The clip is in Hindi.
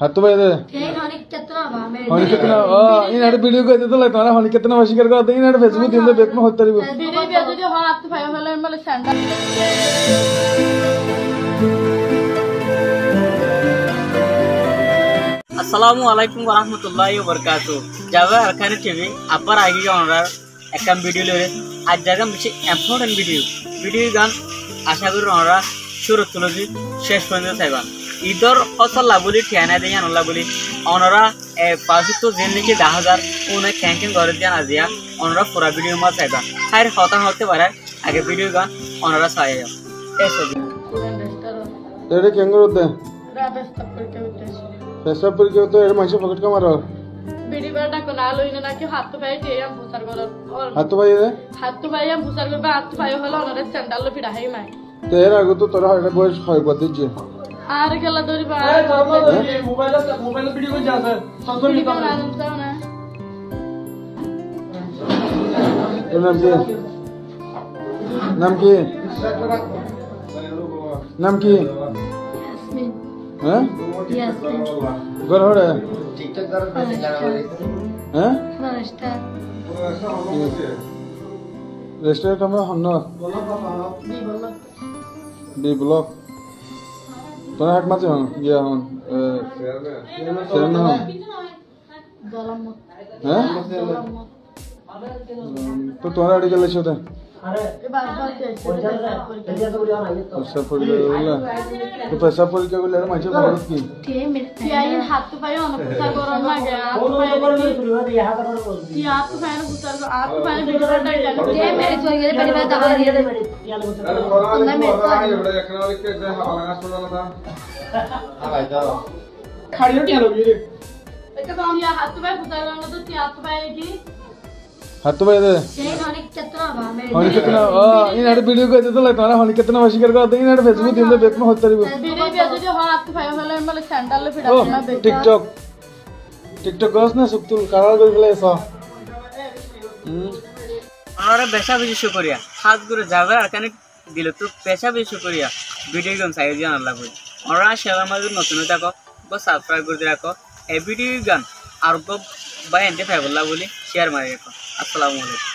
हाथ भाई दे होनी कितना इन आड़े वीडियो को दे तो लगता है होनी कितना वशी कर करते इन आड़े फेसबुक दिन में बेक में होता रही वीडियो भी आज जो हाथ भाई वाले मतलब sandal Assalamualaikum warahmatullahi wabarakatuh. Java Arkani TV upper agi honor ekam video lore aaj jaga biche important video gan asha kori honora shuru tuloji shesh porinto saiban idor fasal labuli thiana deyan labuli honora e pasutto jenni ke 10000 une canking gore diyan azia honora pura video ma saiban khair hota hote pare age video gan honora saya eso तेरे केंगर होते हैं राबस तप्पर के होते हैं पैसा पर क्या होता है माइसे पकड़ का मारो बीड़ी बड़ा को ना लो इन्हें ना कि हाथ भाई दे हम भूसर करो और हाथ भाई दे हाथ भाई हम भूसर करो हाथ भाई वाला उन्हें सैंडल लो फिर है मैं तेरा आगे तो तोरा हटा बोझ खाई बात जी आर के ला दोरी बार मोबाइल वीडियो को जा सर संसो निकाल नाम की हैं घर हो रहा है टिकटॉक कर पैसे लगा रहे हैं नमस्ते रेस्टोरेंट में हन्ना डी ब्लॉक तो ना हट मत जाओ ये हम शेयर में हम हैं तो तुम्हारा आड़ी चले चुके पैसा पड़ गया तो पैसा पड़ गया बोले ना माचे बहुत की क्या ये हाथ भाई उन्हें भूसर करो ना गया हाथ भाई हाथ भाई ने भूसर को हाथ भाई ने बीड़ी बड़ा डाल ये मेरे तो ये बड़ी बात दबा दिया मेरे खाड़ी क्या लोग ये एक काम या हाथ भाई भूसर करो तो हाथ भाई की हाथ भाई दे होनी कितना इन आड़े वीडियो को दे तो लगता है होनी कितना वशी कर करते इन आड़े फेसबुक दिन में बेक में होता रही वीडियो भी आज जो हाथ भाई वाले मतलब सैंडल लो फिर ना टिकटॉक गस ना सुक्तुल कारा कर गले ऐसा honora besha beshi shukriya hat gure Java Arkani dilo to pesha beshi shukriya video gan sai diyan Allah bol honora share ma notun tako bo subscribe kore rakho e video gan ar go ba ende favola boli share mari rakho assalamu alaikum।